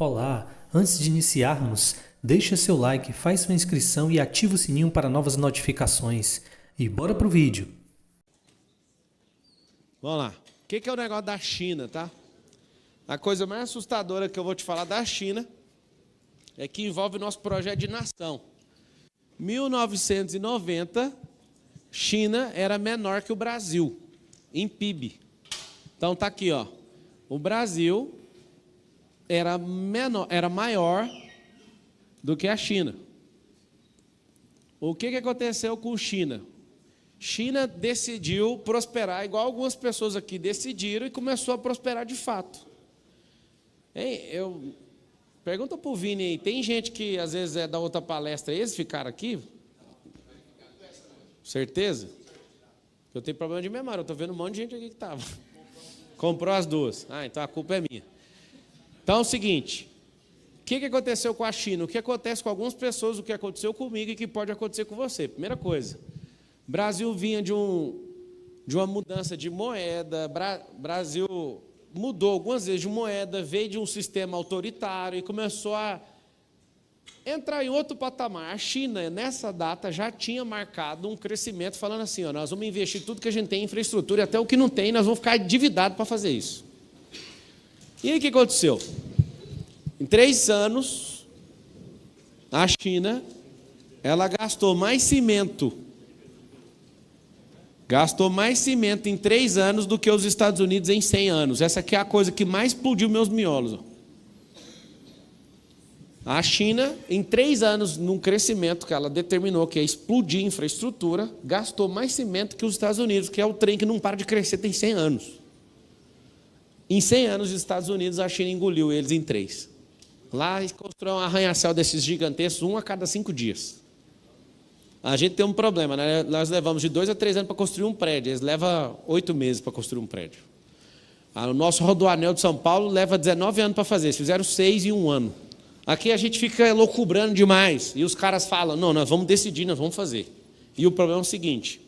Olá, antes de iniciarmos, deixa seu like, faz sua inscrição e ativa o sininho para novas notificações. E bora pro vídeo. Vamos lá. O que é o negócio da China, tá? A coisa mais assustadora que eu vou te falar da China é que envolve o nosso projeto de nação. 1990, China era menor que o Brasil, em PIB. Então tá aqui, ó. O Brasil era maior do que a China. O que aconteceu com China? China decidiu prosperar, igual algumas pessoas aqui decidiram, e começou a prosperar de fato. Pergunta para o Vini aí, tem gente que às vezes é da outra palestra, eles ficaram aqui? Certeza? Eu tenho problema de memória, eu estou vendo um monte de gente aqui que estava. Comprou as duas. Ah, então a culpa é minha. Então é o seguinte, o que aconteceu com a China? O que acontece com algumas pessoas, o que aconteceu comigo e o que pode acontecer com você? Primeira coisa, o Brasil vinha de uma mudança de moeda, Brasil mudou algumas vezes de moeda, veio de um sistema autoritário e começou a entrar em outro patamar. A China, nessa data, já tinha marcado um crescimento, falando assim, ó, nós vamos investir tudo que a gente tem em infraestrutura, e até o que não tem, nós vamos ficar endividados para fazer isso. E aí o que aconteceu? Em 3 anos, a China, ela gastou mais cimento em 3 anos do que os Estados Unidos em 100 anos. Essa aqui é a coisa que mais explodiu meus miolos. A China, em 3 anos, num crescimento que ela determinou que ia explodir infraestrutura, gastou mais cimento que os Estados Unidos, que é o trem que não para de crescer tem 100 anos. Em 100 anos, os Estados Unidos, a China engoliu eles em 3. Lá, eles construíram um arranha-céu desses gigantescos, 1 a cada 5 dias. A gente tem um problema, né? Nós levamos de 2 a 3 anos para construir um prédio, eles levam 8 meses para construir um prédio. O nosso rodoanel de São Paulo leva 19 anos para fazer, eles fizeram 6 em 1 ano. Aqui a gente fica loucubrando demais, e os caras falam, não, nós vamos decidir, nós vamos fazer. E o problema é o seguinte,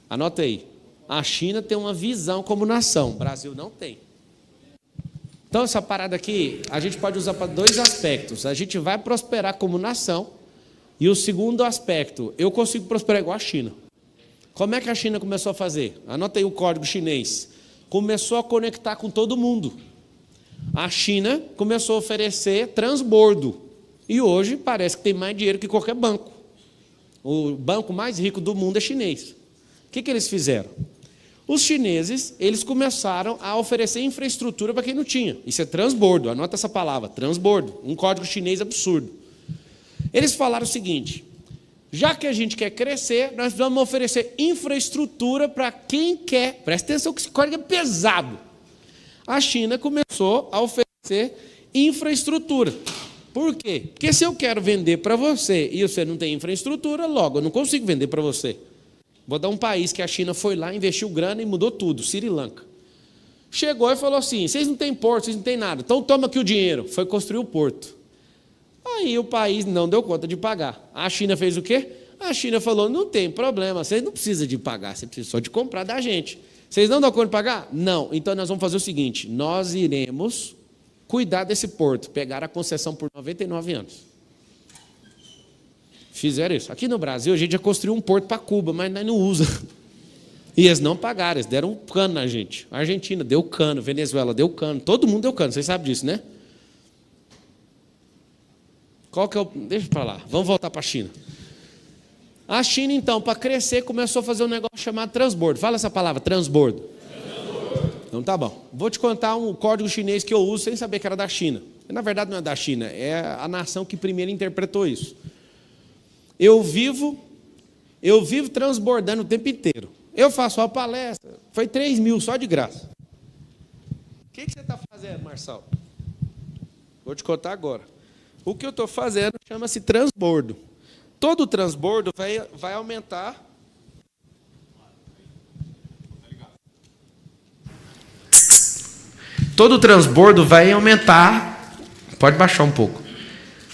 anota aí, a China tem uma visão como nação, o Brasil não tem. Então essa parada aqui, a gente pode usar para 2 aspectos, a gente vai prosperar como nação, e o segundo aspecto, eu consigo prosperar igual a China. Como é que a China começou a fazer? Anota aí o código chinês. Começou a conectar com todo mundo. A China começou a oferecer transbordo. E hoje parece que tem mais dinheiro que qualquer banco. O banco mais rico do mundo é chinês. O que eles fizeram? Os chineses, eles começaram a oferecer infraestrutura para quem não tinha. Isso é transbordo, anota essa palavra, transbordo. Um código chinês absurdo. Eles falaram o seguinte, já que a gente quer crescer, nós vamos oferecer infraestrutura para quem quer. Presta atenção que esse código é pesado. A China começou a oferecer infraestrutura. Por quê? Porque se eu quero vender para você e você não tem infraestrutura, logo eu não consigo vender para você. Vou dar um país que a China foi lá, investiu grana e mudou tudo, Sri Lanka. Chegou e falou assim, vocês não têm porto, vocês não têm nada, então toma aqui o dinheiro. Foi construir o porto. Aí o país não deu conta de pagar. A China fez o quê? A China falou, não tem problema, vocês não precisam de pagar, vocês precisam só de comprar da gente. Vocês não dão conta de pagar? Não. Então nós vamos fazer o seguinte, nós iremos cuidar desse porto. Pegaram a concessão por 99 anos. Fizeram isso. Aqui no Brasil a gente já construiu um porto para Cuba, mas nós não usa. E eles não pagaram, eles deram um cano na gente. A Argentina deu cano, Venezuela deu cano, todo mundo deu cano, vocês sabem disso, né? Qual que é o... Deixa para lá, vamos voltar para a China. A China, então, para crescer, começou a fazer um negócio chamado transbordo. Fala essa palavra, transbordo. Então tá bom. Vou te contar um código chinês que eu uso sem saber que era da China. Na verdade não é da China, é a nação que primeiro interpretou isso. Eu vivo transbordando o tempo inteiro. Eu faço uma palestra, foi 3 mil só de graça. O que você está fazendo, Marçal? Vou te contar agora. O que eu estou fazendo chama-se transbordo. Todo transbordo vai aumentar. Todo transbordo vai aumentar. Pode baixar um pouco.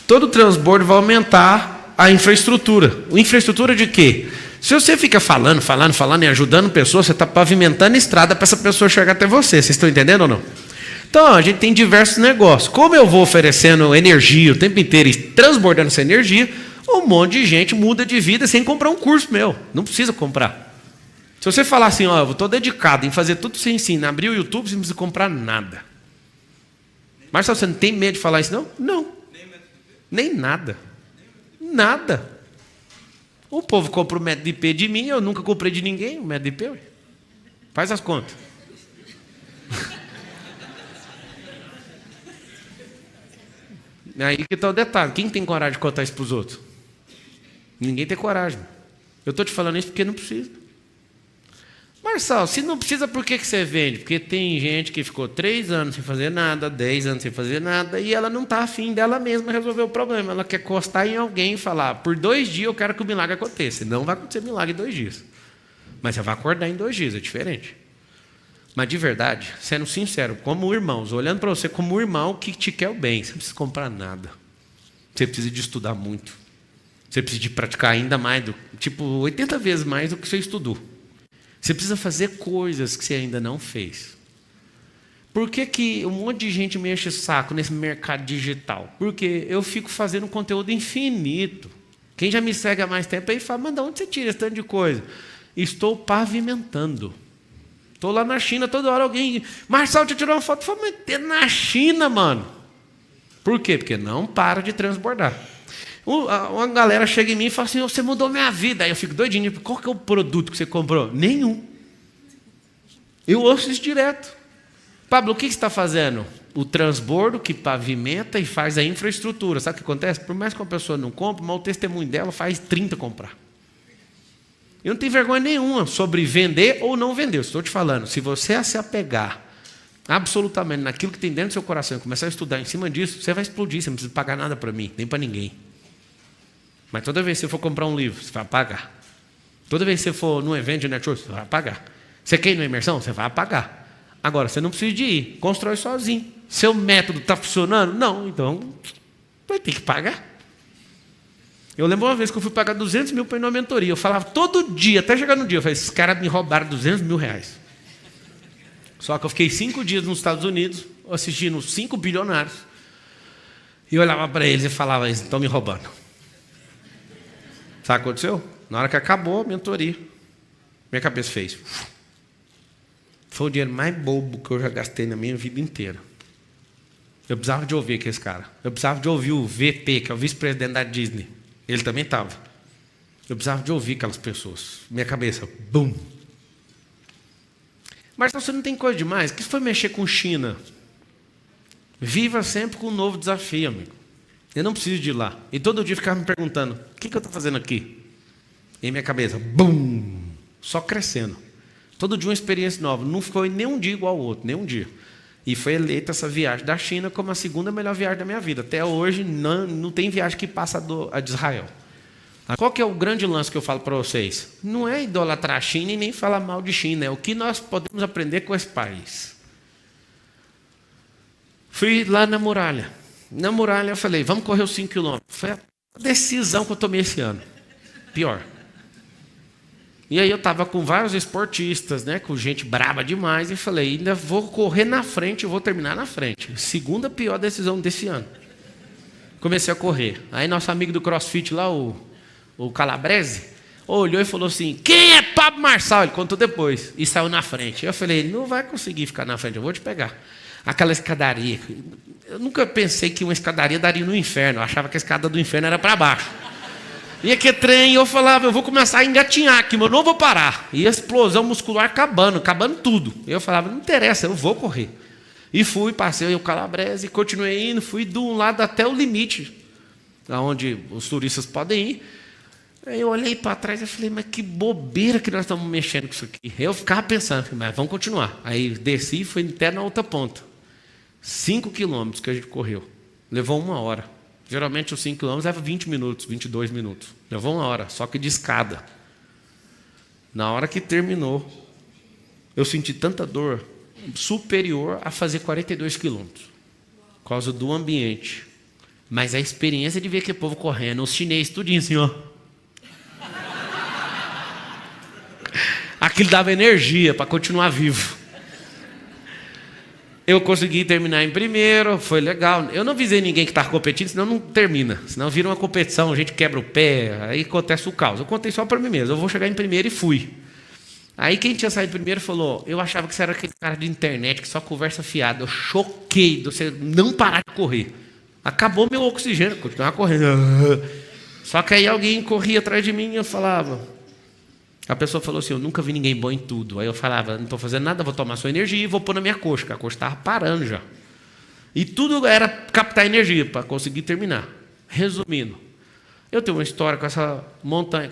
Todo transbordo vai aumentar a infraestrutura. Infraestrutura de quê? Se você fica falando e ajudando pessoas, você está pavimentando estrada para essa pessoa chegar até você. Vocês estão entendendo ou não? Então, a gente tem diversos negócios. Como eu vou oferecendo energia o tempo inteiro e transbordando essa energia, um monte de gente muda de vida sem comprar um curso meu. Não precisa comprar. Se você falar assim, ó, eu estou dedicado em fazer tudo que você ensina, abrir o YouTube, você não precisa comprar nada. Marcelo, você não tem medo de falar isso, não? Não. Nem nada. Nada. O povo compra o método IP de mim, eu nunca comprei de ninguém o método IP. Faz as contas. Aí que está o detalhe. Quem tem coragem de contar isso para os outros? Ninguém tem coragem. Eu estou te falando isso porque não precisa. Marcelo, se não precisa, por que você vende? Porque tem gente que ficou 3 anos sem fazer nada, 10 anos sem fazer nada, e ela não está afim dela mesma resolver o problema. Ela quer encostar em alguém e falar, por 2 dias eu quero que o milagre aconteça. Não vai acontecer milagre em 2 dias. Mas você vai acordar em 2 dias, é diferente. Mas de verdade, sendo sincero, como irmãos, olhando para você como um irmão que te quer o bem, você não precisa comprar nada. Você precisa de estudar muito. Você precisa de praticar ainda mais, tipo 80 vezes mais do que você estudou. Você precisa fazer coisas que você ainda não fez. Por que um monte de gente me enche o saco nesse mercado digital? Porque eu fico fazendo conteúdo infinito. Quem já me segue há mais tempo aí fala, mas de onde você tira esse tanto de coisa? Estou pavimentando. Estou lá na China, toda hora alguém... Marcelo, deixa eu tirar uma foto. Eu falo, mas na China, mano. Por quê? Porque não para de transbordar. Uma galera chega em mim e fala assim, você mudou minha vida. Aí eu fico doidinho. Qual que é o produto que você comprou? Nenhum. Eu ouço isso direto. Pablo, o que você está fazendo? O transbordo que pavimenta e faz a infraestrutura. Sabe o que acontece? Por mais que uma pessoa não compre, mas o testemunho dela faz 30 comprar. Eu não tenho vergonha nenhuma sobre vender ou não vender. Eu estou te falando, se você se apegar absolutamente naquilo que tem dentro do seu coração e começar a estudar em cima disso, você vai explodir, você não precisa pagar nada para mim, nem para ninguém. Mas toda vez que você for comprar um livro, você vai pagar. Toda vez que você for num evento de network, você vai pagar. Você quer ir numa imersão? Você vai pagar. Agora, você não precisa de ir, constrói sozinho. Seu método está funcionando? Não, então vai ter que pagar. Eu lembro uma vez que eu fui pagar 200 mil para ir numa mentoria. Eu falava todo dia, até chegar no dia, eu falei, esses caras me roubaram 200 mil reais. Só que eu fiquei 5 dias nos Estados Unidos, assistindo 5 bilionários. E eu olhava para eles e falava, eles estão me roubando. Sabe o que aconteceu? Na hora que acabou a mentoria, minha cabeça fez. Foi o dinheiro mais bobo que eu já gastei na minha vida inteira. Eu precisava de ouvir aqueles caras. Eu precisava de ouvir o VP, que é o vice-presidente da Disney. Ele também estava. Eu precisava de ouvir aquelas pessoas. Minha cabeça, bum. Mas você não tem coisa demais. O que foi mexer com China? Viva sempre com um novo desafio, amigo. Eu não preciso de ir lá. E todo dia ficava me perguntando, o que eu estou fazendo aqui? E minha cabeça, bum. Só crescendo. Todo dia uma experiência nova. Não foi nem um dia igual ao outro, nem um dia. E foi eleita essa viagem da China como a segunda melhor viagem da minha vida. Até hoje não tem viagem que passa a de Israel. Qual que é o grande lance que eu falo para vocês? Não é idolatrar a China e nem falar mal de China. É o que nós podemos aprender com esse país. Fui lá na muralha. Na muralha eu falei, vamos correr os 5 quilômetros. Foi a decisão que eu tomei esse ano. Pior. E aí eu estava com vários esportistas, né, com gente braba demais, e falei, ainda vou correr na frente, eu vou terminar na frente. Segunda pior decisão desse ano. Comecei a correr. Aí nosso amigo do CrossFit lá, o Calabrese, olhou e falou assim, quem é Pablo Marçal? Ele contou depois, e saiu na frente. Eu falei, ele não vai conseguir ficar na frente, eu vou te pegar. Aquela escadaria, eu nunca pensei que uma escadaria daria no inferno, eu achava que a escada do inferno era para baixo. E aquele trem, eu falava, eu vou começar a engatinhar aqui, mas eu não vou parar. E a explosão muscular acabando tudo. Eu falava, não interessa, eu vou correr. E fui, passei o Calabrese, continuei indo, fui de um lado até o limite, aonde os turistas podem ir. Aí eu olhei para trás e falei, mas que bobeira que nós estamos mexendo com isso aqui. Eu ficava pensando, mas vamos continuar. Aí desci e fui até na outra ponta. 5 quilômetros que a gente correu. Levou 1 hora. Geralmente os 5 quilômetros leva 20 minutos, 22 minutos. Levou 1 hora, só que de escada. Na hora que terminou, eu senti tanta dor superior a fazer 42 quilômetros. Por causa do ambiente. Mas a experiência de ver aquele povo correndo, os chineses tudinho assim, ó. Aquilo dava energia para continuar vivo. Eu consegui terminar em primeiro, foi legal. Eu não avisei ninguém que estava competindo, senão não termina. Senão vira uma competição, a gente quebra o pé, aí acontece o caos. Eu contei só para mim mesmo, eu vou chegar em primeiro e fui. Aí quem tinha saído primeiro falou, eu achava que você era aquele cara de internet que só conversa fiada. Eu choquei de você não parar de correr. Acabou meu oxigênio, continuava correndo. Só que aí alguém corria atrás de mim e eu falava... A pessoa falou assim, eu nunca vi ninguém bom em tudo. Aí eu falava, não estou fazendo nada, vou tomar sua energia e vou pôr na minha coxa, porque a coxa estava parando já. E tudo era captar energia para conseguir terminar. Resumindo, eu tenho uma história com essa montanha,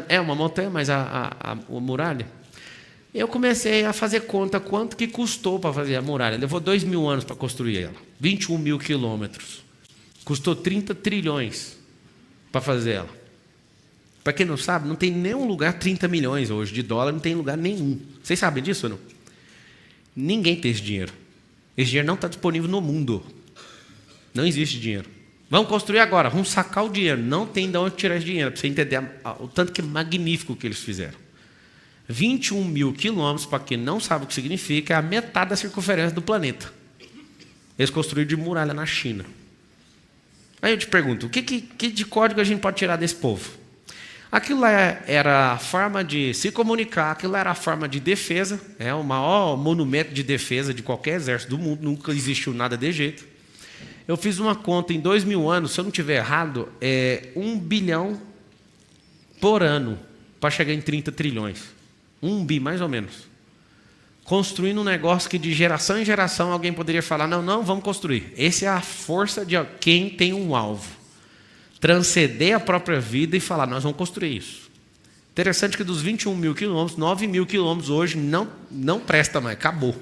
é uma montanha, mas a muralha. Eu comecei a fazer conta quanto que custou para fazer a muralha. Levou 2.000 anos para construir ela, 21 mil quilômetros. Custou 30 trilhões para fazer ela. Para quem não sabe, não tem nenhum lugar 30 milhões hoje de dólar, não tem lugar nenhum. Vocês sabem disso ou não? Ninguém tem esse dinheiro. Esse dinheiro não está disponível no mundo. Não existe dinheiro. Vamos construir agora, vamos sacar o dinheiro. Não tem de onde tirar esse dinheiro, para você entender o tanto que é magnífico que eles fizeram. 21 mil quilômetros, para quem não sabe o que significa, é a metade da circunferência do planeta. Eles construíram de muralha na China. Aí eu te pergunto, o que de código a gente pode tirar desse povo? Aquilo lá era a forma de se comunicar, aquilo lá era a forma de defesa, é o maior monumento de defesa de qualquer exército do mundo, nunca existiu nada de jeito. Eu fiz uma conta em 2.000 anos, se eu não estiver errado, é 1 bilhão por ano para chegar em 30 trilhões. 1 bi, mais ou menos. Construindo um negócio que de geração em geração alguém poderia falar, não, vamos construir. Essa é a força de quem tem um alvo. Transcender a própria vida e falar, nós vamos construir isso. Interessante que dos 21 mil quilômetros, 9 mil quilômetros hoje não presta mais, acabou.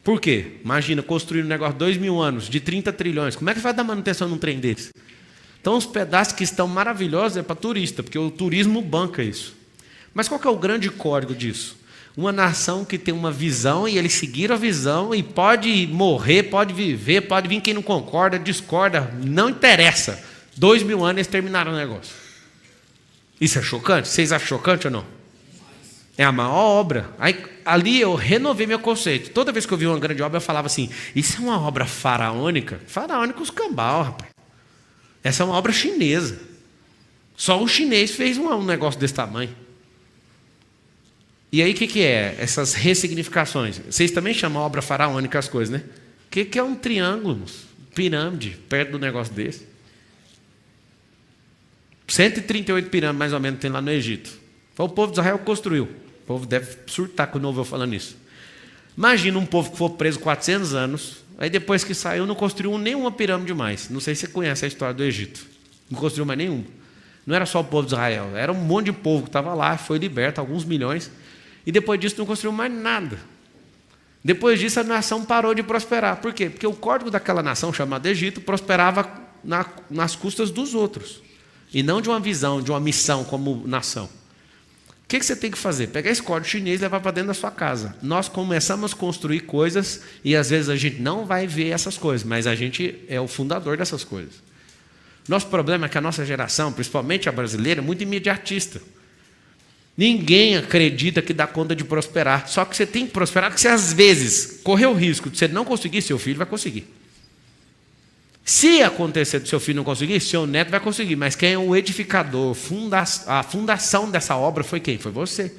Por quê? Imagina, construir um negócio de 2.000 anos, de 30 trilhões, como é que vai dar manutenção num trem desse? Então os pedaços que estão maravilhosos é para turista, porque o turismo banca isso. Mas qual que é o grande código disso? Uma nação que tem uma visão e eles seguiram a visão e pode morrer, pode viver, pode vir quem não concorda, discorda, não interessa. 2.000 anos eles terminaram o negócio. Isso é chocante? Vocês acham chocante ou não? É a maior obra. Aí, ali eu renovei meu conceito. Toda vez que eu vi uma grande obra, eu falava assim, isso é uma obra faraônica? Faraônica os cambal, rapaz. Essa é uma obra chinesa. Só o chinês fez um negócio desse tamanho. E aí o que é? Essas ressignificações. Vocês também chamam obra faraônica as coisas, né? O que é um triângulo, pirâmide, perto do negócio desse? 138 pirâmides, mais ou menos, tem lá no Egito. Foi o povo de Israel que construiu. O povo deve surtar quando ouviu falando isso. Imagina um povo que foi preso 400 anos, aí depois que saiu não construiu nenhuma pirâmide mais. Não sei se você conhece a história do Egito. Não construiu mais nenhuma. Não era só o povo de Israel, era um monte de povo que estava lá, foi liberto, alguns milhões, e depois disso não construiu mais nada. Depois disso a nação parou de prosperar. Por quê? Porque o código daquela nação, chamada Egito, prosperava nas custas dos outros. E não de uma visão, de uma missão como nação. O que você tem que fazer? Pegar esse código chinês e levar para dentro da sua casa. Nós começamos a construir coisas e às vezes a gente não vai ver essas coisas, mas a gente é o fundador dessas coisas. Nosso problema é que a nossa geração, principalmente a brasileira, é muito imediatista. Ninguém acredita que dá conta de prosperar. Só que você tem que prosperar, porque você às vezes correr o risco de você não conseguir, seu filho vai conseguir. Se acontecer do seu filho não conseguir, seu neto vai conseguir. Mas quem é o edificador, a fundação dessa obra foi quem? Foi você.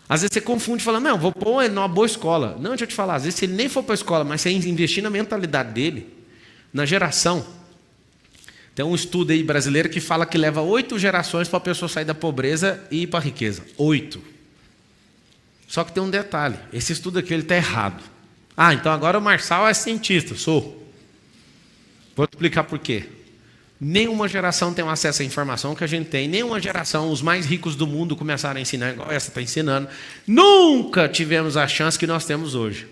Às vezes você confunde falando, não, vou pôr ele numa boa escola. Não, deixa eu te falar, às vezes se ele nem for para a escola, mas você investir na mentalidade dele, na geração. Tem um estudo aí brasileiro que fala que leva 8 gerações para a pessoa sair da pobreza e ir para a riqueza. 8. Só que tem um detalhe, esse estudo aqui está errado. Ah, então agora o Marçal é cientista, sou. Vou te explicar por quê. Nenhuma geração tem acesso à informação que a gente tem. Nenhuma geração, os mais ricos do mundo começaram a ensinar igual essa está ensinando. Nunca tivemos a chance que nós temos hoje.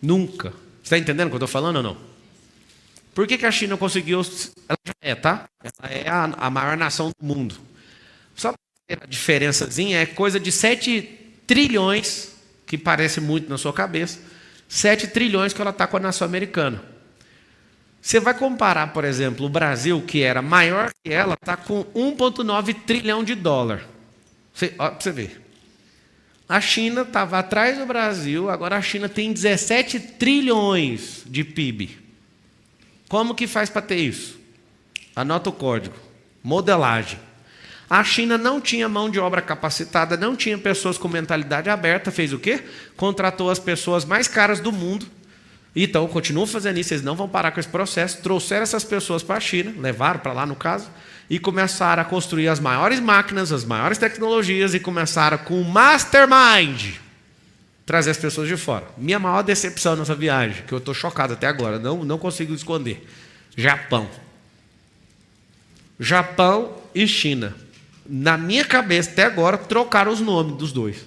Nunca. Você está entendendo o que eu estou falando ou não? Por que a China conseguiu... Ela já é, tá? Ela é a maior nação do mundo. Só para ter a diferençazinha, é coisa de 7 trilhões, que parece muito na sua cabeça, 7 trilhões que ela está com a nação americana. Você vai comparar, por exemplo, o Brasil, que era maior que ela, está com 1,9 trilhão de dólar. Olha para você ver. A China estava atrás do Brasil, agora a China tem 17 trilhões de PIB. Como que faz para ter isso? Anota o código. Modelagem. A China não tinha mão de obra capacitada, não tinha pessoas com mentalidade aberta, fez o quê? Contratou as pessoas mais caras do mundo. Então, continuam fazendo isso, eles não vão parar com esse processo. Trouxeram essas pessoas para a China, levaram para lá no caso, e começaram a construir as maiores máquinas, as maiores tecnologias, e começaram com o mastermind trazer as pessoas de fora. Minha maior decepção nessa viagem, que eu estou chocado até agora, não consigo esconder. Japão. Japão e China. Na minha cabeça, até agora, trocaram os nomes dos dois.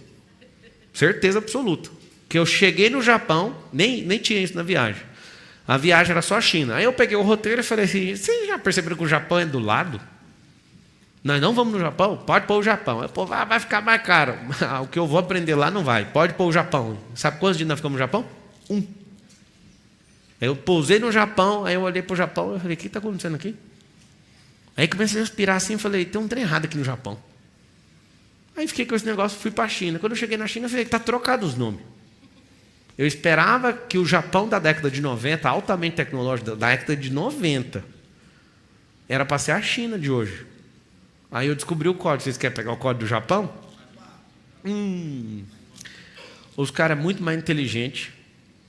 Certeza absoluta. Que eu cheguei no Japão, nem tinha isso na viagem. A viagem era só a China. Aí eu peguei o roteiro e falei assim, vocês já perceberam que o Japão é do lado? Nós não vamos no Japão? Pode pôr o Japão. Eu, pô, vai ficar mais caro. O que eu vou aprender lá não vai. Pode pôr o Japão. Sabe quantos dias nós ficamos no Japão? 1. Aí eu pousei no Japão, aí eu olhei para o Japão e falei, o que está acontecendo aqui? Aí comecei a respirar assim e falei, tem um trem errado aqui no Japão. Aí fiquei com esse negócio, fui para a China. Quando eu cheguei na China, eu falei, está trocado os nomes. Eu esperava que o Japão da década de 90, altamente tecnológico, da década de 90, era para ser a China de hoje. Aí eu descobri o código. Vocês querem pegar o código do Japão? Os caras muito mais inteligentes,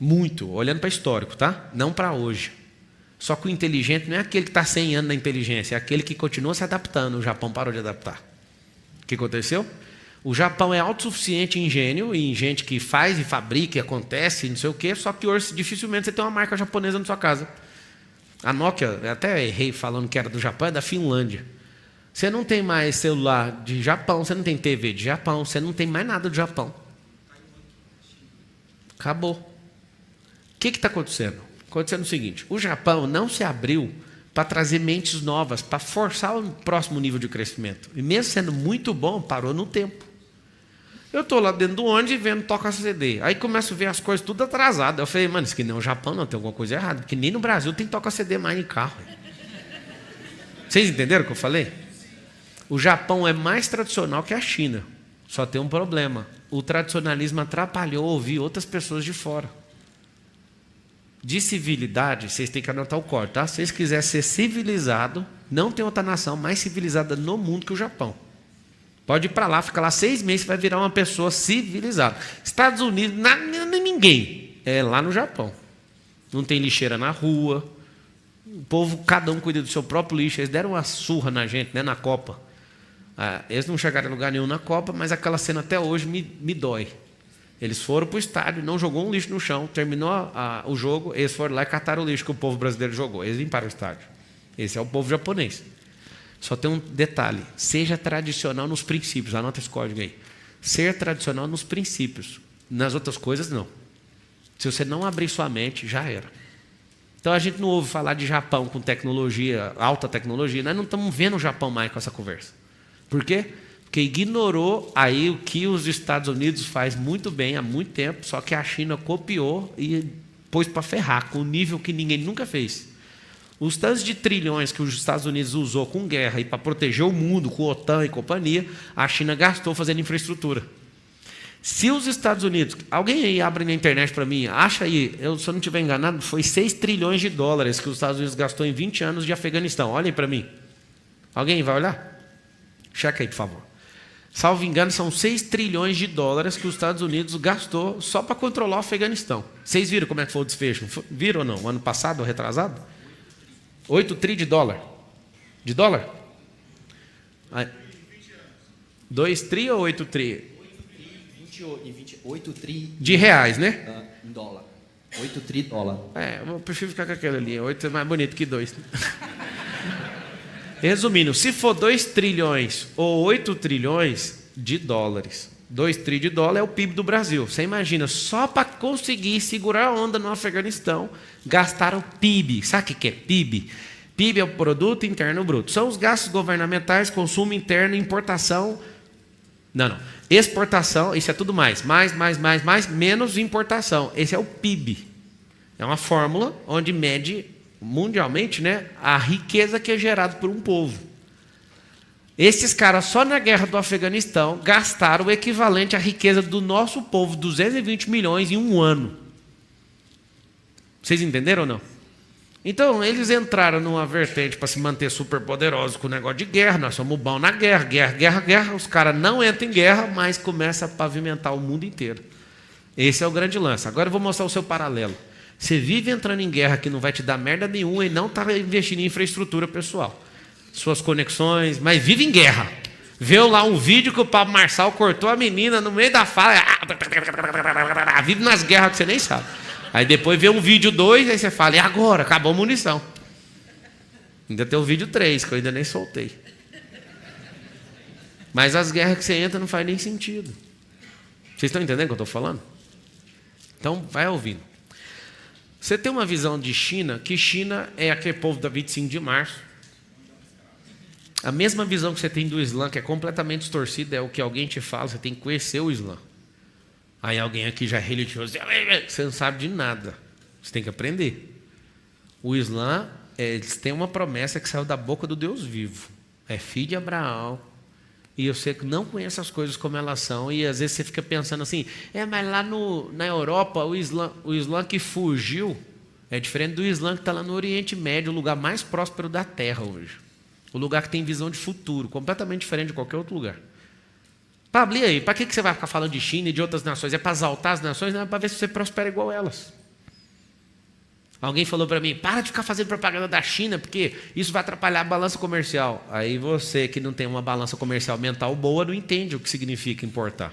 muito, olhando para histórico, tá? Não para hoje. Só que o inteligente não é aquele que está 100 anos na inteligência, é aquele que continua se adaptando. O Japão parou de adaptar. O que aconteceu? O Japão é autossuficiente em gênio, em gente que faz e fabrica e acontece, não sei o quê, só que hoje dificilmente você tem uma marca japonesa na sua casa. A Nokia, eu até errei falando que era do Japão, é da Finlândia. Você não tem mais celular de Japão, você não tem TV de Japão, você não tem mais nada do Japão. Acabou. O que está acontecendo? Acontecendo o seguinte, o Japão não se abriu para trazer mentes novas, para forçar o próximo nível de crescimento. E mesmo sendo muito bom, parou no tempo. Eu estou lá dentro do ônibus vendo toca CD. Aí começo a ver as coisas tudo atrasadas. Eu falei, mano, isso aqui não é o Japão, não, tem alguma coisa errada. Porque nem no Brasil tem toca CD mais em carro. Vocês entenderam o que eu falei? O Japão é mais tradicional que a China. Só tem um problema. O tradicionalismo atrapalhou ouvir outras pessoas de fora. De civilidade, vocês têm que anotar o código, tá? Se vocês quiserem ser civilizado, não tem outra nação mais civilizada no mundo que o Japão. Pode ir para lá, fica lá 6 meses, vai virar uma pessoa civilizada. Estados Unidos, ninguém. É lá no Japão. Não tem lixeira na rua. O povo, cada um cuida do seu próprio lixo. Eles deram uma surra na gente, né, na Copa. Eles não chegaram em lugar nenhum na Copa, mas aquela cena até hoje me dói. Eles foram para o estádio, não jogou um lixo no chão, terminou o jogo, eles foram lá e cataram o lixo que o povo brasileiro jogou. Eles limparam o estádio. Esse é o povo japonês. Só tem um detalhe, seja tradicional nos princípios, anota esse código aí. Ser tradicional nos princípios, nas outras coisas não. Se você não abrir sua mente, já era. Então a gente não ouve falar de Japão com tecnologia, alta tecnologia, nós não estamos vendo o Japão mais com essa conversa. Por quê? Porque ignorou aí o que os Estados Unidos faz muito bem há muito tempo, só que a China copiou e pôs para ferrar, com um nível que ninguém nunca fez. Os tantos de trilhões que os Estados Unidos usou com guerra e para proteger o mundo, com OTAN e companhia, a China gastou fazendo infraestrutura. Se os Estados Unidos... Alguém aí abre na internet para mim, acha aí, se eu não estiver enganado, foi 6 trilhões de dólares que os Estados Unidos gastou em 20 anos de Afeganistão. Olhem para mim. Alguém vai olhar? Checa aí, por favor. Salvo engano, são 6 trilhões de dólares que os Estados Unidos gastou só para controlar o Afeganistão. Vocês viram como é que foi o desfecho? Viram ou não? O ano passado, ou retrasado? 8 tri de dólar. De dólar? 2 tri ou 8 tri? 8 tri. De reais, né? Em dólar. 8 tri dólar. Eu prefiro ficar com aquele ali. 8 é mais bonito que 2. Resumindo, se for 2 trilhões ou 8 trilhões de dólares, 2 tri de dólar é o PIB do Brasil. Você imagina, só para conseguir segurar a onda no Afeganistão, gastaram PIB. Sabe o que é PIB? PIB é o Produto Interno Bruto. São os gastos governamentais, consumo interno, importação. Não. Exportação, isso é tudo mais, menos importação. Esse é o PIB. É uma fórmula onde mede mundialmente, né, a riqueza que é gerada por um povo. Esses caras, só na guerra do Afeganistão, gastaram o equivalente à riqueza do nosso povo, 220 milhões em um ano. Vocês entenderam ou não? Então, eles entraram numa vertente para se manter super poderosos com o negócio de guerra. Nós somos bons na guerra, guerra. Os caras não entram em guerra, mas começam a pavimentar o mundo inteiro. Esse é o grande lance. Agora eu vou mostrar o seu paralelo. Você vive entrando em guerra que não vai te dar merda nenhuma e não está investindo em infraestrutura pessoal. Suas conexões, mas vive em guerra. Viu lá um vídeo que o Pablo Marçal cortou a menina no meio da fala. Vive nas guerras que você nem sabe. Aí depois vê um vídeo 2, aí você fala, e agora? Acabou a munição. Ainda tem o vídeo 3, que eu ainda nem soltei. Mas as guerras que você entra não faz nem sentido. Vocês estão entendendo o que eu estou falando? Então, vai ouvindo. Você tem uma visão de China, que China é aquele povo da 25 de março. A mesma visão que você tem do Islã, que é completamente distorcida, é o que alguém te fala, você tem que conhecer o Islã. Aí alguém aqui já é religioso, você não sabe de nada. Você tem que aprender. O Islã, eles têm uma promessa que saiu da boca do Deus vivo. É filho de Abraão. E você não conhece as coisas como elas são. E às vezes você fica pensando assim, mas lá na Europa, o Islã que fugiu é diferente do Islã que está lá no Oriente Médio, o lugar mais próspero da Terra hoje. O lugar que tem visão de futuro, completamente diferente de qualquer outro lugar. Pablo, e aí? Para que você vai ficar falando de China e de outras nações? É para exaltar as nações? Não, é para ver se você prospera igual elas. Alguém falou para mim, para de ficar fazendo propaganda da China, porque isso vai atrapalhar a balança comercial. Aí você que não tem uma balança comercial mental boa, não entende o que significa importar.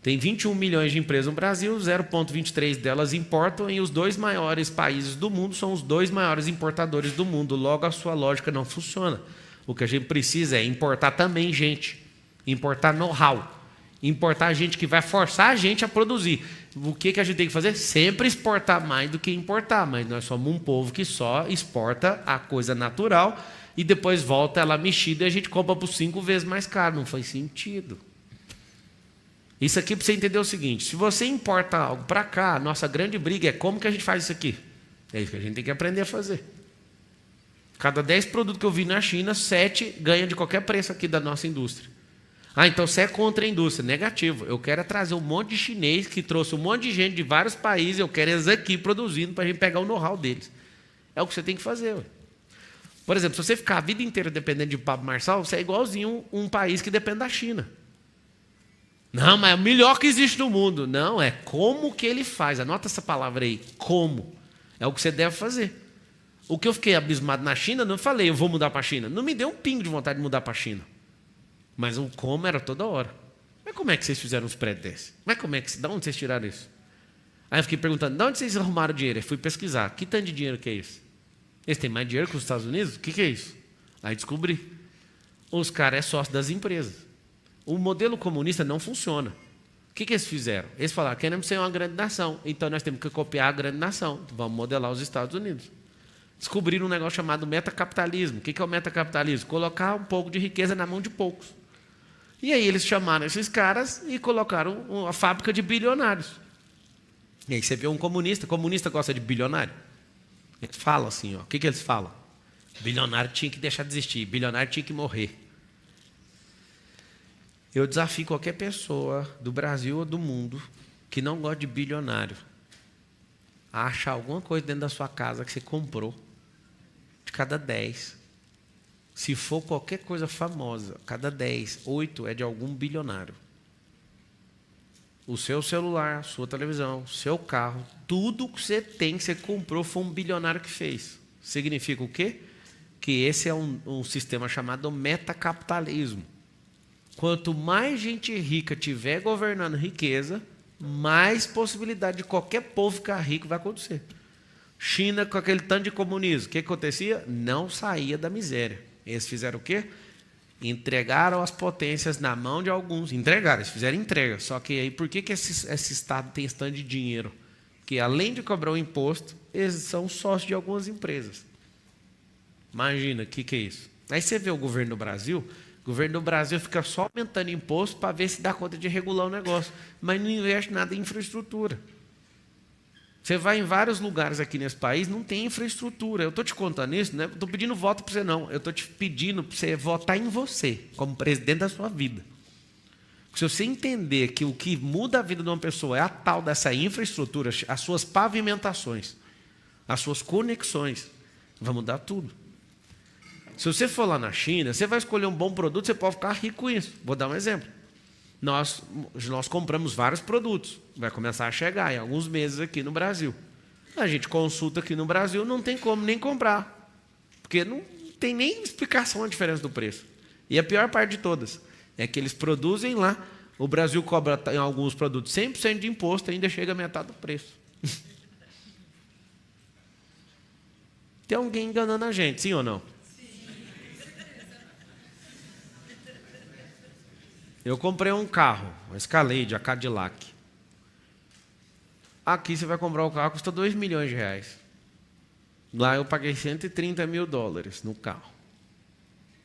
Tem 21 milhões de empresas no Brasil, 0,23 delas importam, e os 2 maiores países do mundo são os 2 maiores importadores do mundo. Logo, a sua lógica não funciona. O que a gente precisa é importar também gente. Importar know-how, importar gente que vai forçar a gente a produzir. O que a gente tem que fazer? Sempre exportar mais do que importar, mas nós somos um povo que só exporta a coisa natural e depois volta ela mexida e a gente compra por 5 vezes mais caro. Não faz sentido. Isso aqui para você entender o seguinte, se você importa algo para cá, a nossa grande briga é como que a gente faz isso aqui. É isso que a gente tem que aprender a fazer. Cada 10 produtos que eu vi na China, 7 ganha de qualquer preço aqui da nossa indústria. Então você é contra a indústria. Negativo. Eu quero trazer um monte de chinês que trouxe um monte de gente de vários países. Eu quero eles aqui produzindo para a gente pegar o know-how deles. É o que você tem que fazer. Ué. Por exemplo, se você ficar a vida inteira dependendo de Pablo Marçal, você é igualzinho um país que depende da China. Não, mas é o melhor que existe no mundo. Não, é como que ele faz. Anota essa palavra aí. Como. É o que você deve fazer. O que eu fiquei abismado na China, não falei, eu vou mudar para a China. Não me deu um pingo de vontade de mudar para a China. Mas o como era toda hora. Mas como é que vocês fizeram uns prédios desses? Mas como é que, de onde vocês tiraram isso? Aí eu fiquei perguntando, de onde vocês arrumaram dinheiro? Eu fui pesquisar, que tanto de dinheiro que é isso? Eles têm mais dinheiro que os Estados Unidos? O que é isso? Aí descobri. Os caras é sócio das empresas. O modelo comunista não funciona. O que eles fizeram? Eles falaram, queremos ser uma grande nação, então nós temos que copiar a grande nação. Vamos modelar os Estados Unidos. Descobriram um negócio chamado metacapitalismo. O que é o metacapitalismo? Colocar um pouco de riqueza na mão de poucos. E aí eles chamaram esses caras e colocaram uma fábrica de bilionários. E aí você vê um comunista gosta de bilionário. Eles falam assim, ó, o que eles falam? Bilionário tinha que deixar de existir, bilionário tinha que morrer. Eu desafio qualquer pessoa do Brasil ou do mundo que não gosta de bilionário a achar alguma coisa dentro da sua casa que você comprou. De cada 10, se for qualquer coisa famosa, cada 10, 8 é de algum bilionário. O seu celular, sua televisão, seu carro, tudo que você tem, que você comprou, foi um bilionário que fez. Significa o quê? Que esse é um sistema chamado metacapitalismo. Quanto mais gente rica tiver governando riqueza, mais possibilidade de qualquer povo ficar rico vai acontecer. China, com aquele tanto de comunismo, o que acontecia? Não saía da miséria. Eles fizeram o quê? Entregaram as potências na mão de alguns. Entregaram, eles fizeram entrega. Só que aí, por que esse Estado tem esse tanto de dinheiro? Porque, além de cobrar o imposto, eles são sócios de algumas empresas. Imagina, o que é isso? Aí você vê o governo do Brasil fica só aumentando imposto para ver se dá conta de regular o negócio, mas não investe nada em infraestrutura. Você vai em vários lugares aqui nesse país, não tem infraestrutura. Eu estou te contando isso, não estou pedindo voto para você, não. Eu estou te pedindo para você votar em você, como presidente da sua vida. Se você entender que o que muda a vida de uma pessoa é a tal dessa infraestrutura, as suas pavimentações, as suas conexões, vai mudar tudo. Se você for lá na China, você vai escolher um bom produto, você pode ficar rico com isso. Vou dar um exemplo. Nós compramos vários produtos. Vai começar a chegar em alguns meses aqui no Brasil. A gente consulta aqui no Brasil, não tem como nem comprar. Porque não tem nem explicação a diferença do preço. E a pior parte de todas é que eles produzem lá, o Brasil cobra em alguns produtos 100% de imposto e ainda chega a metade do preço. Tem alguém enganando a gente, sim ou não? Eu comprei um carro, uma Escalade, a Cadillac. Aqui você vai comprar o carro, custa 2 milhões de reais. Lá eu paguei 130 mil dólares no carro.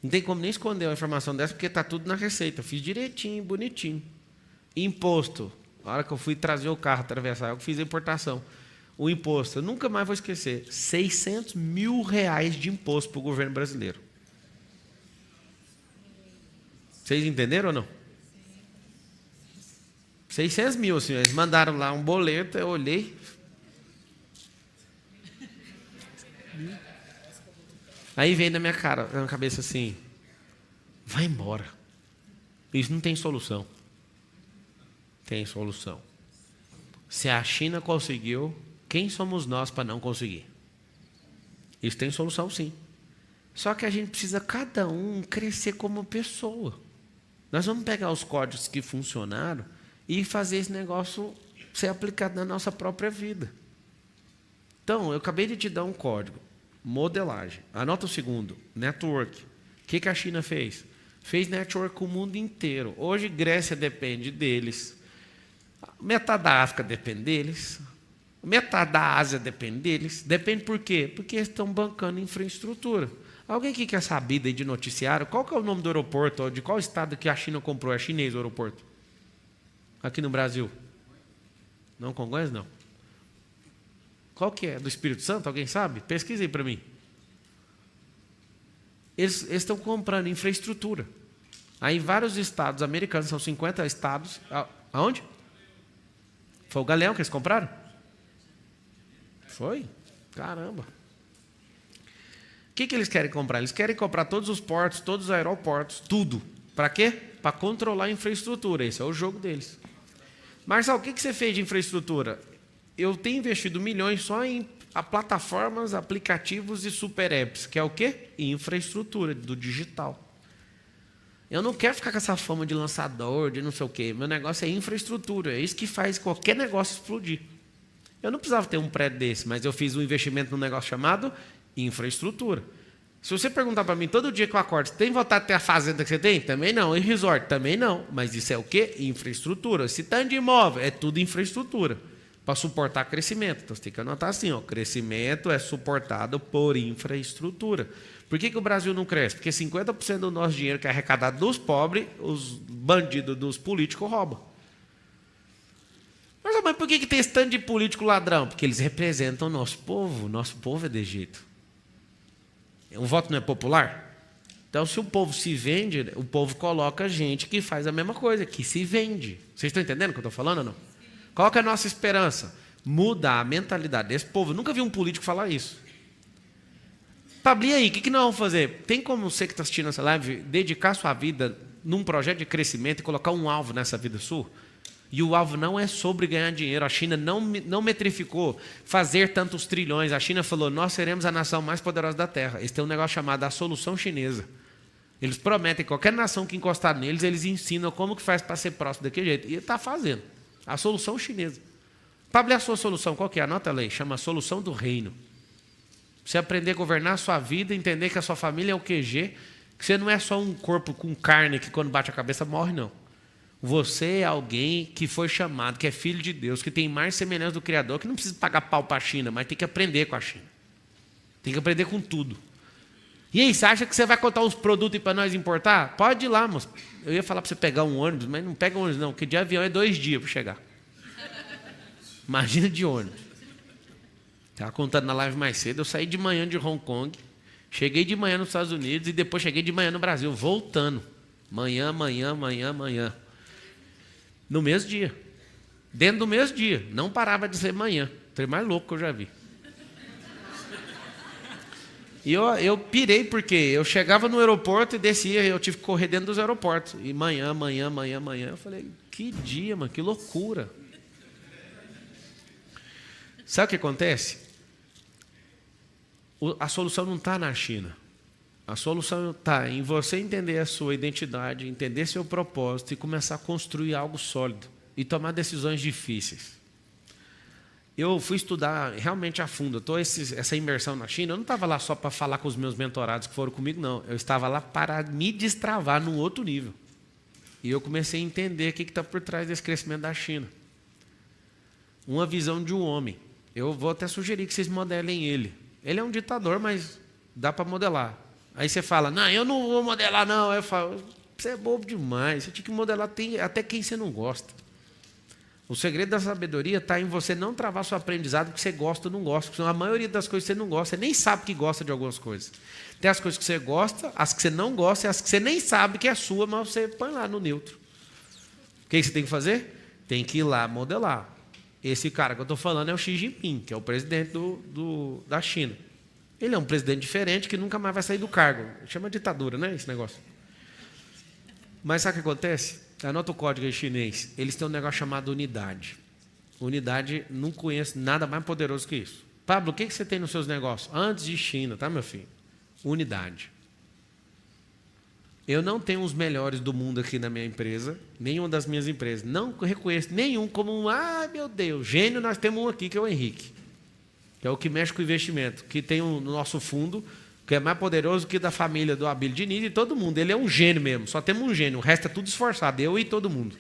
Não tem como nem esconder uma informação dessa, porque está tudo na receita. Eu fiz direitinho, bonitinho. Imposto. Na hora que eu fui trazer o carro, atravessar, eu fiz a importação. O imposto, eu nunca mais vou esquecer, 600 mil reais de imposto para o governo brasileiro. Vocês entenderam ou não? 600 mil, assim, eles mandaram lá um boleto, eu olhei. Aí veio na minha cabeça assim, vai embora. Isso não tem solução. Tem solução. Se a China conseguiu, quem somos nós para não conseguir? Isso tem solução, sim. Só que a gente precisa, cada um, crescer como pessoa. Nós vamos pegar os códigos que funcionaram e fazer esse negócio ser aplicado na nossa própria vida. Então, eu acabei de te dar um código. Modelagem. Anota o segundo. Network. O que a China fez? Fez network com o mundo inteiro. Hoje, Grécia depende deles. Metade da África depende deles. Metade da Ásia depende deles. Depende por quê? Porque eles estão bancando infraestrutura. Alguém que quer saber de noticiário, qual que é o nome do aeroporto? Ou de qual estado que a China comprou? É chinês o aeroporto? Aqui no Brasil. Não Congonhas, não. Qual que é? Do Espírito Santo? Alguém sabe? Pesquisa aí para mim. Eles estão comprando infraestrutura. Aí vários estados americanos, são 50 estados. Aonde? Foi o Galeão que eles compraram? Foi? Caramba. O que eles querem comprar? Eles querem comprar todos os portos, todos os aeroportos, tudo. Para quê? Para controlar a infraestrutura. Esse é o jogo deles. Marcelo, o que você fez de infraestrutura? Eu tenho investido milhões só em plataformas, aplicativos e super apps, que é o quê? Infraestrutura do digital. Eu não quero ficar com essa fama de lançador, de não sei o quê. Meu negócio é infraestrutura. É isso que faz qualquer negócio explodir. Eu não precisava ter um prédio desse, mas eu fiz um investimento num negócio chamado infraestrutura. Se você perguntar para mim todo dia que eu acordo, você tem vontade de ter a fazenda que você tem? Também não. E resort? Também não. Mas isso é o quê? Infraestrutura. Se tanto de imóvel, é tudo infraestrutura. Para suportar crescimento. Então você tem que anotar assim, ó, crescimento é suportado por infraestrutura. Por que o Brasil não cresce? Porque 50% do nosso dinheiro que é arrecadado dos pobres, os bandidos dos políticos roubam. Mas por que tem esse tanto de político ladrão? Porque eles representam o nosso povo. O nosso povo é desse jeito. O voto não é popular? Então, se o povo se vende, o povo coloca gente que faz a mesma coisa, que se vende. Vocês estão entendendo o que eu estou falando ou não? Qual que é a nossa esperança? Mudar a mentalidade desse povo. Eu nunca vi um político falar isso. Pablo, e aí, o que nós vamos fazer? Tem como você que está assistindo essa live dedicar sua vida num projeto de crescimento e colocar um alvo nessa vida sua? E o alvo não é sobre ganhar dinheiro. A China não metrificou fazer tantos trilhões. A China falou, nós seremos a nação mais poderosa da Terra. Eles têm um negócio chamado a solução chinesa. Eles prometem, qualquer nação que encostar neles, eles ensinam como que faz para ser próximo daquele jeito. E ele está fazendo. A solução chinesa. Pablo, a sua solução, qual que é? Anota a lei, chama solução do reino. Você aprender a governar a sua vida, entender que a sua família é o QG, que você não é só um corpo com carne que quando bate a cabeça morre, não. Você é alguém que foi chamado, que é filho de Deus, que tem mais semelhança do Criador, que não precisa pagar pau para a China, mas tem que aprender com a China. Tem que aprender com tudo. E aí, você acha que você vai contar uns produtos para nós importar? Pode ir lá, moço. Eu ia falar para você pegar um ônibus, mas não pega um ônibus não, porque de avião é 2 dias para chegar. Imagina de ônibus. Estava contando na live mais cedo, eu saí de manhã de Hong Kong, cheguei de manhã nos Estados Unidos e depois cheguei de manhã no Brasil, voltando. Manhã. No mesmo dia. Dentro do mesmo dia. Não parava de ser manhã. O trem mais louco que eu já vi. E eu pirei porque eu chegava no aeroporto e descia, eu tive que correr dentro dos aeroportos. E manhã. Eu falei, que dia, mano, que loucura. Sabe o que acontece? A solução não está na China. A solução está em você entender a sua identidade, entender seu propósito e começar a construir algo sólido e tomar decisões difíceis. Eu fui estudar realmente a fundo. Essa imersão na China, eu não estava lá só para falar com os meus mentorados que foram comigo, não. Eu estava lá para me destravar num outro nível. E eu comecei a entender o que está por trás desse crescimento da China. Uma visão de um homem. Eu vou até sugerir que vocês modelem ele. Ele é um ditador, mas dá para modelar. Aí você fala, não, eu não vou modelar, não. Aí eu falo, você é bobo demais, você tinha que modelar até quem você não gosta. O segredo da sabedoria está em você não travar seu aprendizado que você gosta ou não gosta, porque a maioria das coisas que você não gosta, você nem sabe que gosta de algumas coisas. Tem as coisas que você gosta, as que você não gosta e as que você nem sabe que é sua, mas você põe lá no neutro. O que você tem que fazer? Tem que ir lá modelar. Esse cara que eu estou falando é o Xi Jinping, que é o presidente da China. Ele é um presidente diferente que nunca mais vai sair do cargo. Chama ditadura, né, esse negócio. Mas sabe o que acontece? Anota o código aí chinês. Eles têm um negócio chamado unidade. Unidade, não conheço nada mais poderoso que isso. Pablo, o que você tem nos seus negócios? Antes de China, tá, meu filho? Unidade. Eu não tenho os melhores do mundo aqui na minha empresa, nenhuma das minhas empresas. Não reconheço nenhum como meu Deus, gênio. Nós temos um aqui que é o Henrique, que é o que mexe com o investimento, que tem no nosso fundo, que é mais poderoso que da família do Abílio Diniz e todo mundo. Ele é um gênio mesmo, só temos um gênio, o resto é tudo esforçado, eu e todo mundo.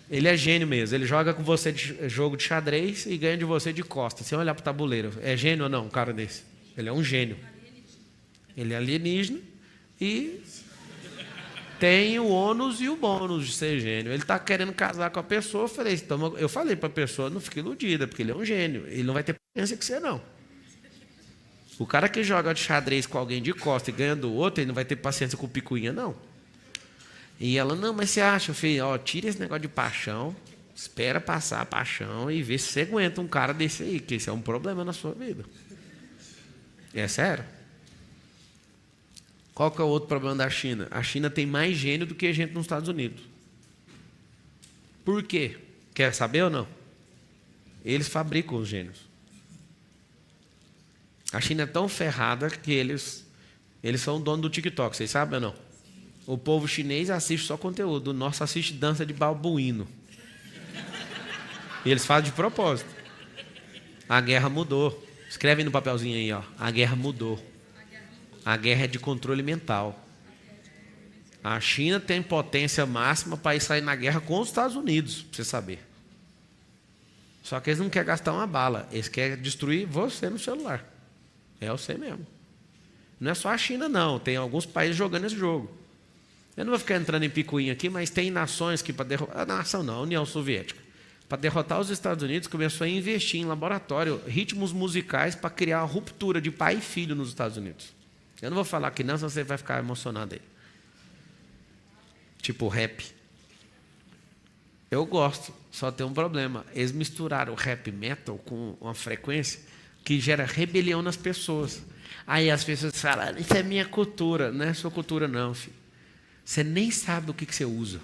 Ele é gênio mesmo, ele joga com você jogo de xadrez e ganha de você de costas, sem olhar para o tabuleiro. É gênio ou não, um cara desse? Ele é um gênio. Ele é alienígena e tem o ônus e o bônus de ser gênio. Ele está querendo casar com a pessoa, eu falei para a pessoa, não fique iludida, porque ele é um gênio, ele não vai ter paciência com você não. O cara que joga de xadrez com alguém de costa e ganha do outro, ele não vai ter paciência com o picuinha, não. E ela, não, mas você acha, filho, tira esse negócio de paixão, espera passar a paixão e vê se você aguenta um cara desse aí, que esse é um problema na sua vida. É sério. Qual que é o outro problema da China? A China tem mais gênio do que gente nos Estados Unidos. Por quê? Quer saber ou não? Eles fabricam os gênios. A China é tão ferrada que eles são dono do TikTok, vocês sabem ou não? O povo chinês assiste só conteúdo, o nosso assiste dança de babuíno. E eles fazem de propósito. A guerra mudou. Escreve no papelzinho aí, ó. A guerra mudou. A guerra é de controle mental. A China tem potência máxima para ir sair na guerra com os Estados Unidos, para você saber. Só que eles não querem gastar uma bala, eles querem destruir você no celular. É você mesmo. Não é só a China, não. Tem alguns países jogando esse jogo. Eu não vou ficar entrando em picuinha aqui, mas tem nações que, para derrotar... A nação não, a União Soviética. Para derrotar os Estados Unidos, começou a investir em laboratório, ritmos musicais para criar uma ruptura de pai e filho nos Estados Unidos. Eu não vou falar aqui não, senão você vai ficar emocionado aí. Tipo rap. Eu gosto, só tem um problema. Eles misturaram o rap metal com uma frequência que gera rebelião nas pessoas. Aí as pessoas falam, isso é minha cultura. Não é sua cultura não, filho. Você nem sabe do que você usa.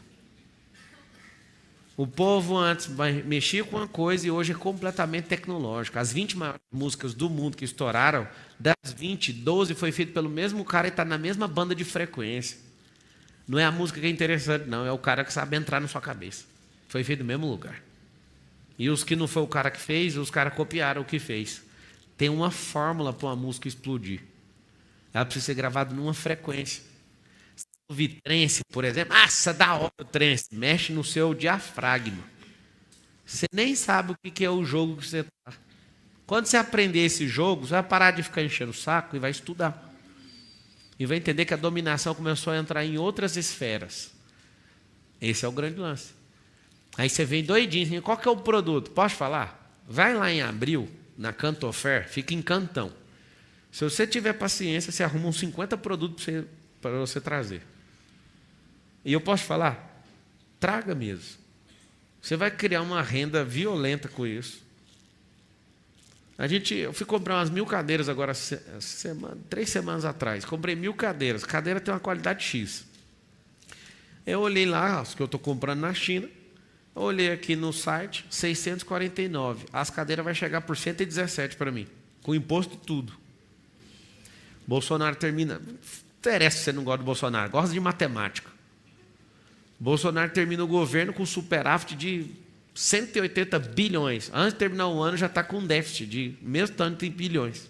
O povo antes mexia com uma coisa e hoje é completamente tecnológico. As 20 maiores músicas do mundo que estouraram, das 20, 12 foi feito pelo mesmo cara e está na mesma banda de frequência. Não é a música que é interessante, não. É o cara que sabe entrar na sua cabeça. Foi feito no mesmo lugar. E os que não foi o cara que fez, os caras copiaram o que fez. Tem uma fórmula para uma música explodir. Ela precisa ser gravada numa frequência. Se ouvir trance, por exemplo, nossa, da hora o trance. Mexe no seu diafragma. Você nem sabe o que é o jogo que você está. Quando você aprender esse jogo, você vai parar de ficar enchendo o saco e vai estudar. E vai entender que a dominação começou a entrar em outras esferas. Esse é o grande lance. Aí você vem doidinho, assim, qual que é o produto? Posso falar? Vai lá em abril, na Cantofer, fica em Cantão. Se você tiver paciência, você arruma uns 50 produtos para você trazer. E eu posso falar? Traga mesmo. Você vai criar uma renda violenta com isso. Eu fui comprar umas 1000 cadeiras agora, 3 semanas atrás. Comprei 1000 cadeiras. Cadeira tem uma qualidade X. Eu olhei lá, as que eu estou comprando na China. Eu olhei aqui no site, 649. As cadeiras vão chegar por 117 para mim. Com imposto e tudo. Bolsonaro termina... Não interessa se você não gosta do Bolsonaro. Gosta de matemática. Bolsonaro termina o governo com superávit de 180 bilhões. Antes de terminar o ano, já está com um déficit de mesmo tanto de bilhões.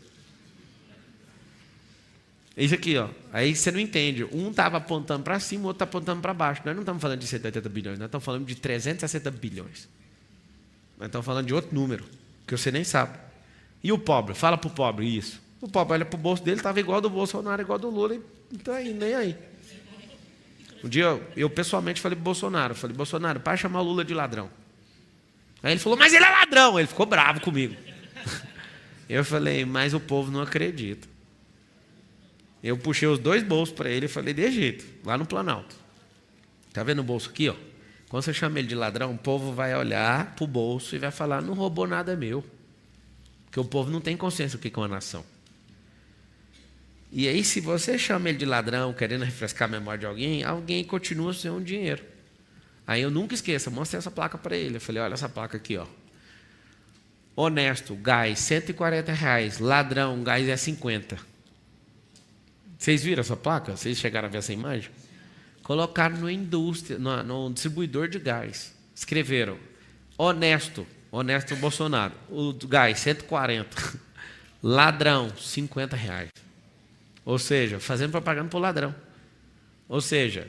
Isso aqui, ó. Aí você não entende. Um estava apontando para cima, o outro está apontando para baixo. Nós não estamos falando de 180 bilhões, nós estamos falando de 360 bilhões. Nós estamos falando de outro número, que você nem sabe. E o pobre? Fala para o pobre isso. O pobre olha para o bolso dele, estava igual do Bolsonaro, igual do Lula, e não está aí, nem aí. Um dia eu pessoalmente falei para o Bolsonaro, Bolsonaro, para chamar o Lula de ladrão. Aí ele falou, mas ele é ladrão. Ele ficou bravo comigo. Eu falei, mas o povo não acredita. Eu puxei os 2 bolsos para ele e falei, de jeito, lá no Planalto. Está vendo o bolso aqui, ó? Quando você chama ele de ladrão, o povo vai olhar para o bolso e vai falar, não roubou nada meu. Porque o povo não tem consciência do que é uma nação. E aí, se você chama ele de ladrão, querendo refrescar a memória de alguém continua sem um dinheiro. Aí eu nunca esqueço, eu mostrei essa placa para ele. Eu falei, olha essa placa aqui, ó. Honesto, gás, R$140. Ladrão, gás é 50. Vocês viram essa placa? Vocês chegaram a ver essa imagem? Colocaram no indústria, no distribuidor de gás. Escreveram, honesto Bolsonaro. O gás, 140. Ladrão, R$50. Ou seja, fazendo propaganda para o ladrão. Ou seja,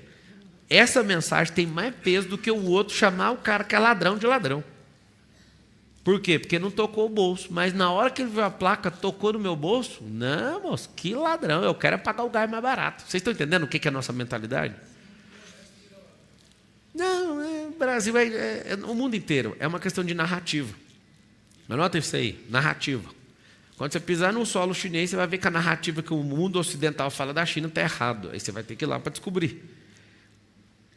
essa mensagem tem mais peso do que o outro chamar o cara que é ladrão de ladrão. Por quê? Porque não tocou o bolso. Mas na hora que ele viu a placa, tocou no meu bolso? Não, moço, que ladrão. Eu quero é pagar o gás mais barato. Vocês estão entendendo o que é a nossa mentalidade? Não, o Brasil o mundo inteiro. É uma questão de narrativa. Anota isso aí, narrativa. Quando você pisar no solo chinês, você vai ver que a narrativa que o mundo ocidental fala da China está errado. Aí você vai ter que ir lá para descobrir.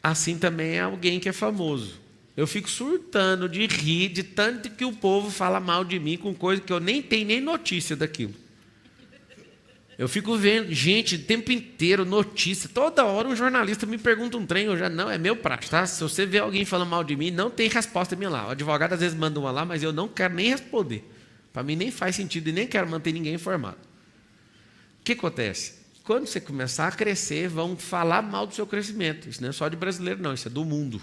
Assim também é alguém que é famoso. Eu fico surtando de rir de tanto que o povo fala mal de mim com coisa que eu nem tenho nem notícia daquilo. Eu fico vendo, gente, o tempo inteiro, notícia. Toda hora um jornalista me pergunta um trem, eu já não, é meu prato, tá? Se você vê alguém falando mal de mim, não tem resposta minha lá. O advogado às vezes manda uma lá, mas eu não quero nem responder. Para mim nem faz sentido e nem quero manter ninguém informado. O que acontece? Quando você começar a crescer, vão falar mal do seu crescimento. Isso não é só de brasileiro, não, isso é do mundo.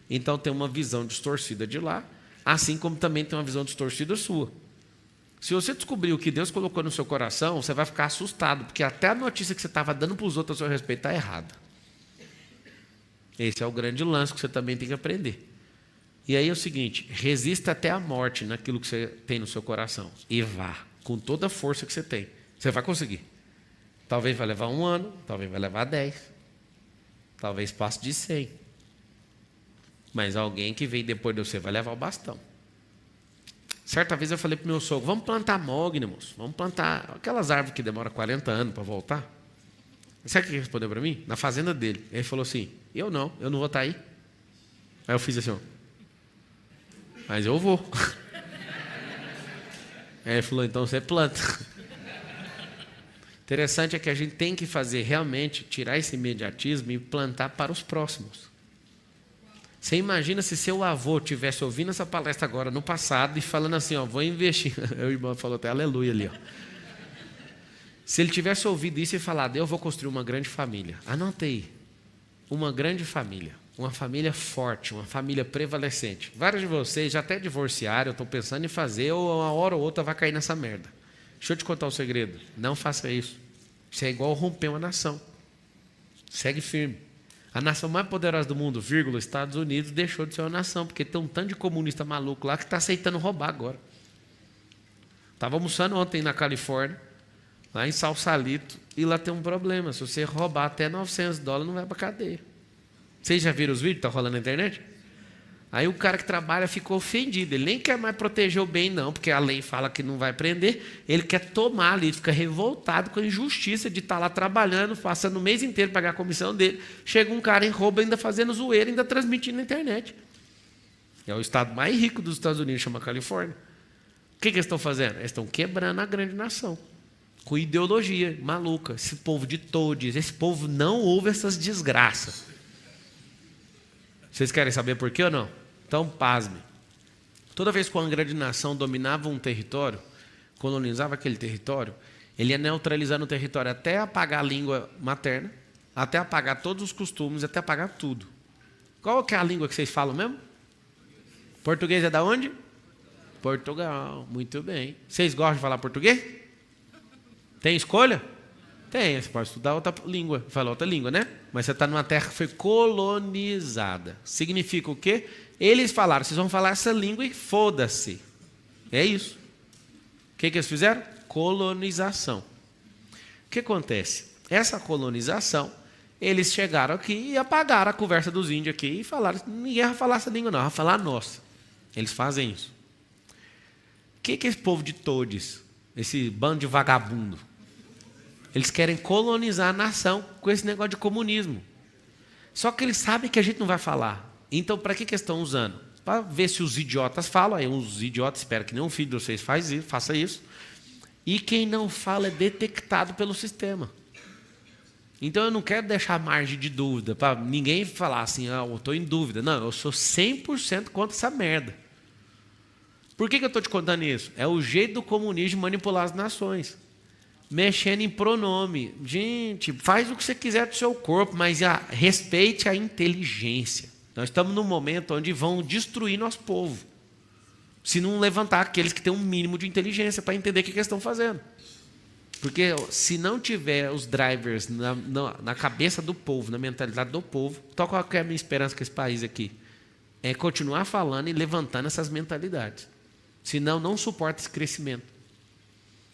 Então tem uma visão distorcida de lá, assim como também tem uma visão distorcida sua. Se você descobrir o que Deus colocou no seu coração, você vai ficar assustado, porque até a notícia que você estava dando para os outros a seu respeito está errada. Esse é o grande lance que você também tem que aprender. E aí é o seguinte, resista até a morte naquilo que você tem no seu coração. E vá, com toda a força que você tem. Você vai conseguir. Talvez vai levar 1 ano, talvez vai levar 10. Talvez passe de 100. Mas alguém que veio depois de você vai levar o bastão. Certa vez eu falei para o meu sogro, vamos plantar mogno, moço. Vamos plantar aquelas árvores que demoram 40 anos para voltar. Sabe o que ele respondeu para mim? Na fazenda dele. Ele falou assim, eu não vou estar aí. Aí eu fiz assim, ó. Mas eu vou. Aí ele falou, então você planta. Interessante é que a gente tem que fazer realmente, tirar esse imediatismo e plantar para os próximos. Você imagina se seu avô tivesse ouvindo essa palestra agora no passado e falando assim, ó, vou investir. O irmão falou até aleluia ali, ó. Se ele tivesse ouvido isso e falado, eu vou construir uma grande família. Anotei. Uma grande família. Uma família forte, uma família prevalecente. Vários de vocês já até divorciaram, eu estou pensando em fazer, ou uma hora ou outra vai cair nessa merda. Deixa eu te contar um segredo. Não faça isso. Isso é igual romper uma nação. Segue firme. A nação mais poderosa do mundo, vírgula, Estados Unidos, deixou de ser uma nação, porque tem um tanto de comunista maluco lá que está aceitando roubar agora. Estava almoçando ontem na Califórnia, lá em Sausalito, e lá tem um problema. Se você roubar até $900, não vai para a cadeia. Vocês já viram os vídeos que estão rolando na internet? Aí o cara que trabalha ficou ofendido. Ele nem quer mais proteger o bem, não, porque a lei fala que não vai prender. Ele quer tomar ali, fica revoltado com a injustiça de estar lá trabalhando, passando o mês inteiro para pagar a comissão dele. Chega um cara em roubo, ainda fazendo zoeira, ainda transmitindo na internet. É o estado mais rico dos Estados Unidos, chama Califórnia. O que eles estão fazendo? Eles estão quebrando a grande nação. Com ideologia maluca. Esse povo de todes, esse povo não ouve essas desgraças. Vocês querem saber por quê ou não? Então, pasme. Toda vez que uma grande nação dominava um território, colonizava aquele território, ele ia neutralizando o território até apagar a língua materna, até apagar todos os costumes, até apagar tudo. Qual que é a língua que vocês falam mesmo? Português é da onde? Portugal. Muito bem. Vocês gostam de falar português? Tem escolha? Tem. Você pode estudar outra língua, falar outra língua, né? Mas você está numa terra que foi colonizada. Significa o quê? Eles falaram, vocês vão falar essa língua e foda-se. É isso. O que eles fizeram? Colonização. O que acontece? Essa colonização, eles chegaram aqui e apagaram a conversa dos índios aqui e falaram, ninguém vai falar essa língua não, vai falar a nossa. Eles fazem isso. O que esse povo de todes, esse bando de vagabundo? Eles querem colonizar a nação com esse negócio de comunismo. Só que eles sabem que a gente não vai falar. Então, para que eles estão usando? Para ver se os idiotas falam. Aí uns idiotas, espero que nenhum filho de vocês faça isso. E quem não fala é detectado pelo sistema. Então, eu não quero deixar margem de dúvida, para ninguém falar assim, eu estou em dúvida. Não, eu sou 100% contra essa merda. Por que eu estou te contando isso? É o jeito do comunismo de manipular as nações. Mexendo em pronome. Gente, faz o que você quiser do seu corpo, mas respeite a inteligência. Nós estamos num momento onde vão destruir nosso povo. Se não levantar aqueles que têm um mínimo de inteligência para entender o que eles estão fazendo. Porque se não tiver os drivers na cabeça do povo, na mentalidade do povo, então qual que é a minha esperança com esse país aqui? É continuar falando e levantando essas mentalidades. Senão, não suporta esse crescimento.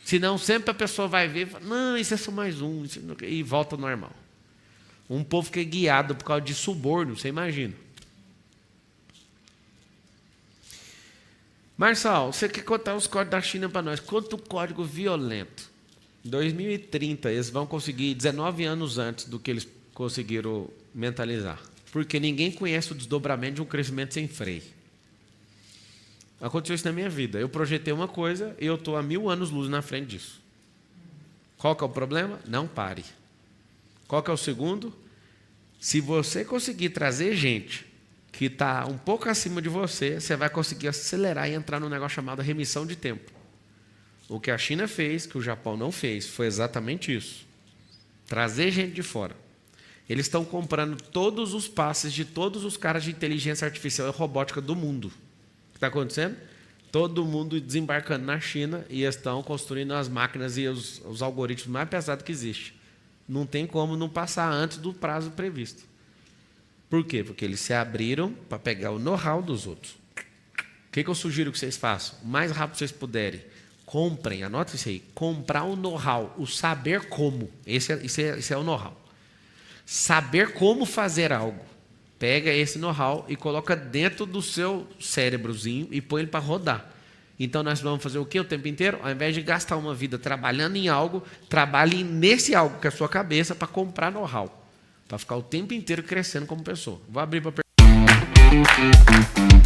Senão, sempre a pessoa vai ver e fala, não, isso é só mais um, e volta ao normal. Um povo que é guiado por causa de suborno, você imagina. Marçal, você quer contar os códigos da China para nós? Conta o código violento. Em 2030, eles vão conseguir 19 anos antes do que eles conseguiram mentalizar. Porque ninguém conhece o desdobramento de um crescimento sem freio. Aconteceu isso na minha vida. Eu projetei uma coisa e eu estou há 1000 anos-luz na frente disso. Qual que é o problema? Não pare. Qual que é o segundo? Se você conseguir trazer gente que está um pouco acima de você, você vai conseguir acelerar e entrar num negócio chamado remissão de tempo. O que a China fez, que o Japão não fez, foi exatamente isso. Trazer gente de fora. Eles estão comprando todos os passes de todos os caras de inteligência artificial e robótica do mundo. O que está acontecendo? Todo mundo desembarcando na China e estão construindo as máquinas e os algoritmos mais pesados que existem. Não tem como não passar antes do prazo previsto. Por quê? Porque eles se abriram para pegar o know-how dos outros. O que eu sugiro que vocês façam? O mais rápido que vocês puderem. Comprem, anota isso aí. Comprar o know-how, o saber como. Esse é o know-how. Saber como fazer algo. Pega esse know-how e coloca dentro do seu cérebrozinho e põe ele para rodar. Então nós vamos fazer o quê o tempo inteiro? Ao invés de gastar uma vida trabalhando em algo, trabalhe nesse algo que é a sua cabeça para comprar know-how. Para ficar o tempo inteiro crescendo como pessoa. Vou abrir para perguntar.